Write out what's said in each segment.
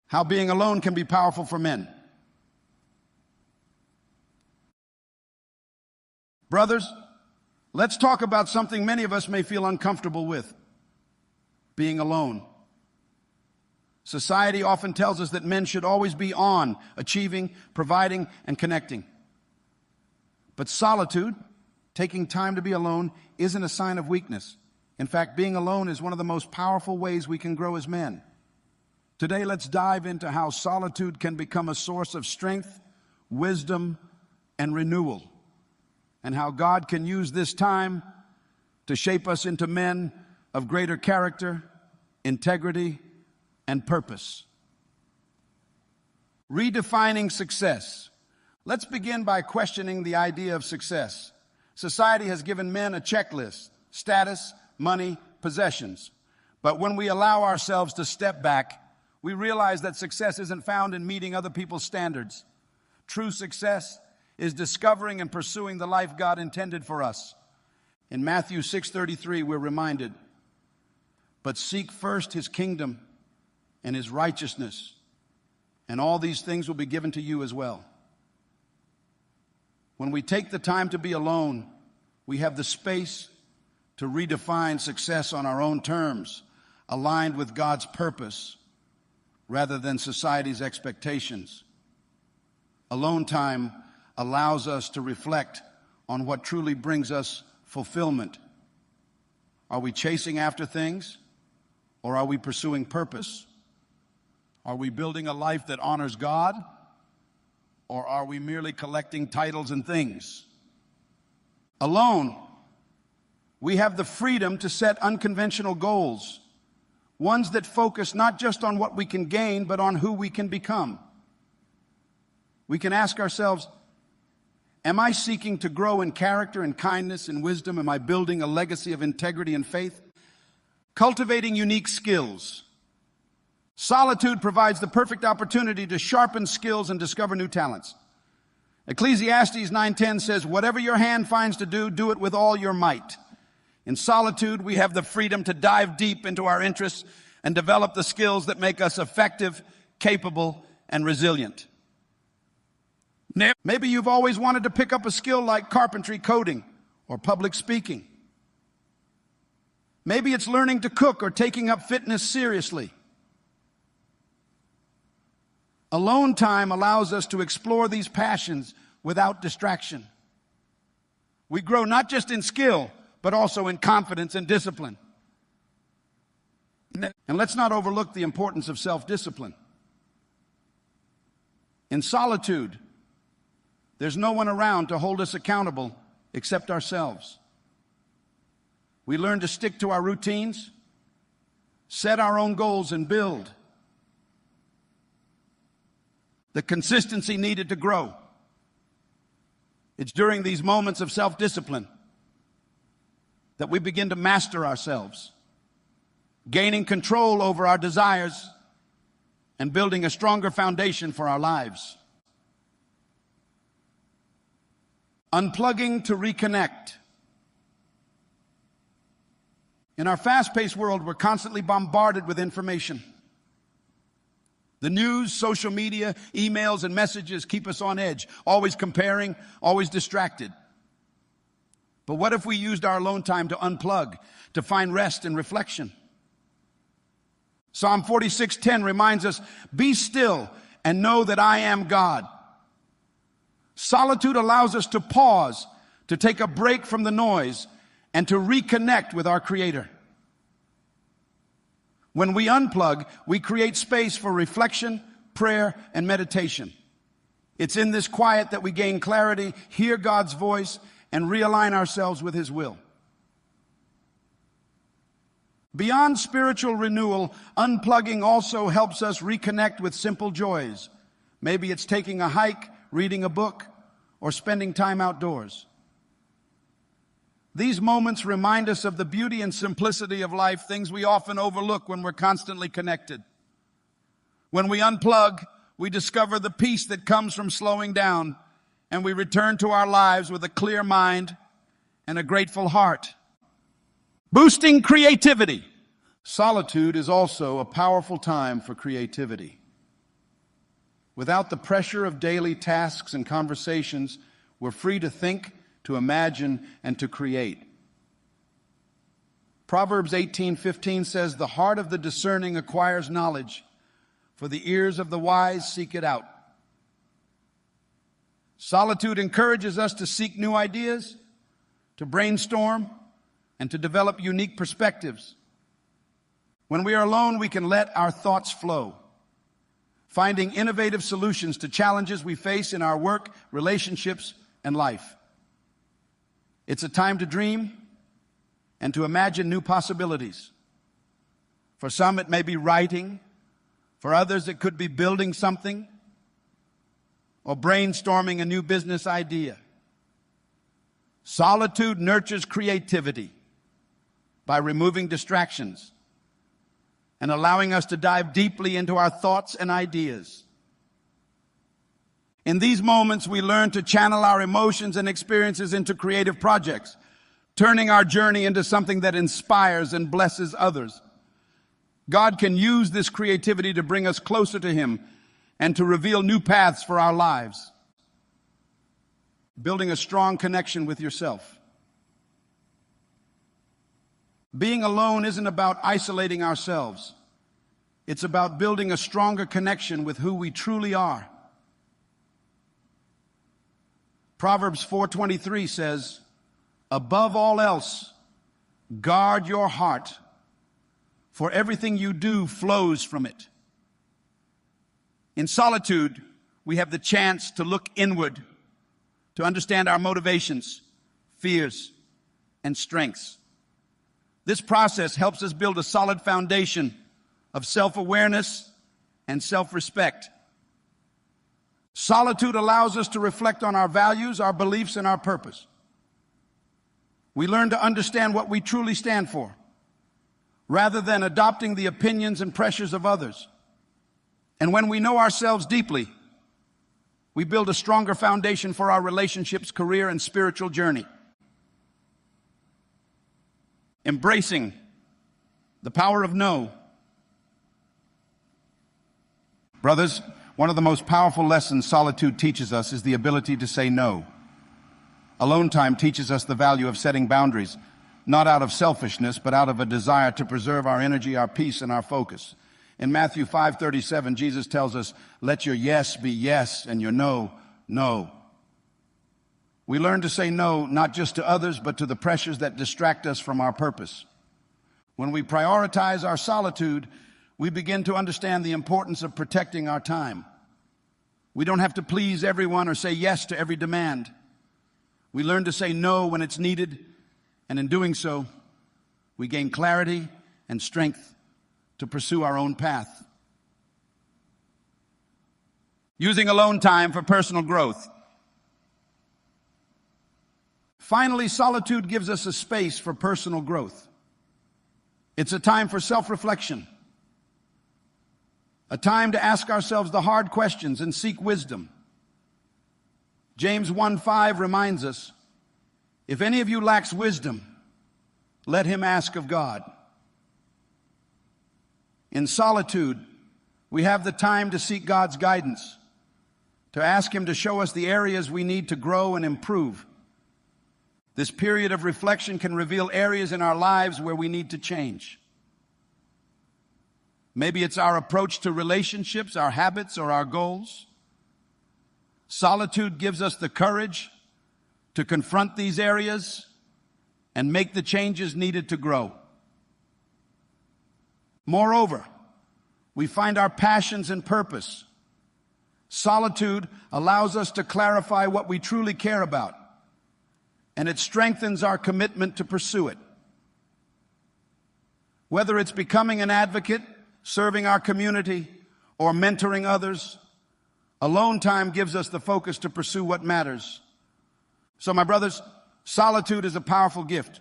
How being alone can be powerful for men. Brothers, let's talk about something many of us may feel uncomfortable with: being alone. Society often tells us that men should always be on, achieving, providing, and connecting. But solitude, taking time to be alone, isn't a sign of weakness. In fact, being alone is one of the most powerful ways we can grow as men. Today, let's dive into how solitude can become a source of strength, wisdom, and renewal, and how God can use this time to shape us into men of greater character, integrity, and purpose. Redefining success. Let's begin by questioning the idea of success. Society has given men a checklist: status, money, possessions. But when we allow ourselves to step back, we realize that success isn't found in meeting other people's standards. True success is discovering and pursuing the life God intended for us. In Matthew 6:33, we're reminded, "But seek first his kingdom and his righteousness, and all these things will be given to you as well." When we take the time to be alone, we have the space to redefine success on our own terms, aligned with God's purpose rather than society's expectations. Alone time allows us to reflect on what truly brings us fulfillment. Are we chasing after things, or are we pursuing purpose? Are we building a life that honors God, or are we merely collecting titles and things? Alone, we have the freedom to set unconventional goals, ones that focus not just on what we can gain, but on who we can become. We can ask ourselves, am I seeking to grow in character and kindness and wisdom? Am I building a legacy of integrity and faith? Cultivating unique skills. Solitude provides the perfect opportunity to sharpen skills and discover new talents. Ecclesiastes 9:10 says, "Whatever your hand finds to do, do it with all your might." In solitude, we have the freedom to dive deep into our interests and develop the skills that make us effective, capable, and resilient. Maybe you've always wanted to pick up a skill like carpentry, coding, or public speaking. Maybe it's learning to cook or taking up fitness seriously. Alone time allows us to explore these passions without distraction. We grow not just in skill, but also in confidence and discipline. And let's not overlook the importance of self-discipline. In solitude, there's no one around to hold us accountable except ourselves. We learn to stick to our routines, set our own goals, and build the consistency needed to grow. It's during these moments of self-discipline that we begin to master ourselves, gaining control over our desires and building a stronger foundation for our lives. Unplugging to reconnect. In our fast-paced world, we're constantly bombarded with information. The news, social media, emails, and messages keep us on edge, always comparing, always distracted. But what if we used our alone time to unplug, to find rest and reflection? Psalm 46:10 reminds us, "Be still and know that I am God." Solitude allows us to pause, to take a break from the noise, and to reconnect with our Creator. When we unplug, we create space for reflection, prayer, and meditation. It's in this quiet that we gain clarity, hear God's voice, and realign ourselves with His will. Beyond spiritual renewal, unplugging also helps us reconnect with simple joys. Maybe it's taking a hike, reading a book, or spending time outdoors. These moments remind us of the beauty and simplicity of life, things we often overlook when we're constantly connected. When we unplug, we discover the peace that comes from slowing down, and we return to our lives with a clear mind and a grateful heart. Boosting creativity. Solitude is also a powerful time for creativity. Without the pressure of daily tasks and conversations, we're free to think, to imagine, and to create. Proverbs 18:15 says, "The heart of the discerning acquires knowledge, for the ears of the wise seek it out." Solitude encourages us to seek new ideas, to brainstorm, and to develop unique perspectives. When we are alone, we can let our thoughts flow, finding innovative solutions to challenges we face in our work, relationships, and life. It's a time to dream and to imagine new possibilities. For some, it may be writing. For others, it could be building something or brainstorming a new business idea. Solitude nurtures creativity by removing distractions and allowing us to dive deeply into our thoughts and ideas. In these moments, we learn to channel our emotions and experiences into creative projects, turning our journey into something that inspires and blesses others. God can use this creativity to bring us closer to Him and to reveal new paths for our lives. Building a strong connection with yourself. Being alone isn't about isolating ourselves. It's about building a stronger connection with who we truly are. Proverbs 4:23 says, "Above all else, guard your heart, for everything you do flows from it." In solitude, we have the chance to look inward, to understand our motivations, fears, and strengths. This process helps us build a solid foundation of self-awareness and self-respect. Solitude allows us to reflect on our values, our beliefs, and our purpose. We learn to understand what we truly stand for, rather than adopting the opinions and pressures of others. And when we know ourselves deeply, we build a stronger foundation for our relationships, career, and spiritual journey. Embracing the power of no. Brothers, one of the most powerful lessons solitude teaches us is the ability to say no. Alone time teaches us the value of setting boundaries, not out of selfishness, but out of a desire to preserve our energy, our peace, and our focus. In Matthew 5:37, Jesus tells us, "Let your yes be yes and your no, no." We learn to say no, not just to others, but to the pressures that distract us from our purpose. When we prioritize our solitude, we begin to understand the importance of protecting our time. We don't have to please everyone or say yes to every demand. We learn to say no when it's needed, and in doing so, we gain clarity and strength to pursue our own path. Using alone time for personal growth. Finally, solitude gives us a space for personal growth. It's a time for self-reflection, a time to ask ourselves the hard questions and seek wisdom. James 1:5 reminds us, "If any of you lacks wisdom, let him ask of God." In solitude, we have the time to seek God's guidance, to ask Him to show us the areas we need to grow and improve. This period of reflection can reveal areas in our lives where we need to change. Maybe it's our approach to relationships, our habits, or our goals. Solitude gives us the courage to confront these areas and make the changes needed to grow. Moreover, we find our passions and purpose. Solitude allows us to clarify what we truly care about, and it strengthens our commitment to pursue it. Whether it's becoming an advocate, serving our community, or mentoring others, alone time gives us the focus to pursue what matters. So, my brothers, solitude is a powerful gift.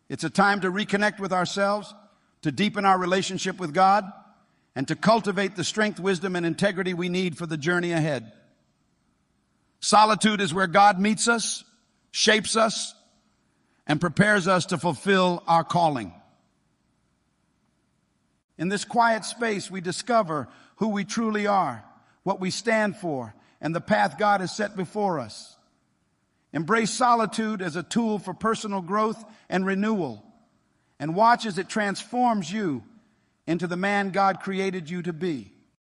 It's a time to reconnect with ourselves, to deepen our relationship with God, and to cultivate the strength, wisdom, and integrity we need for the journey ahead. Solitude is where God meets us, shapes us, and prepares us to fulfill our calling. In this quiet space, we discover who we truly are, what we stand for, and the path God has set before us. Embrace solitude as a tool for personal growth and renewal, and watch as it transforms you into the man God created you to be.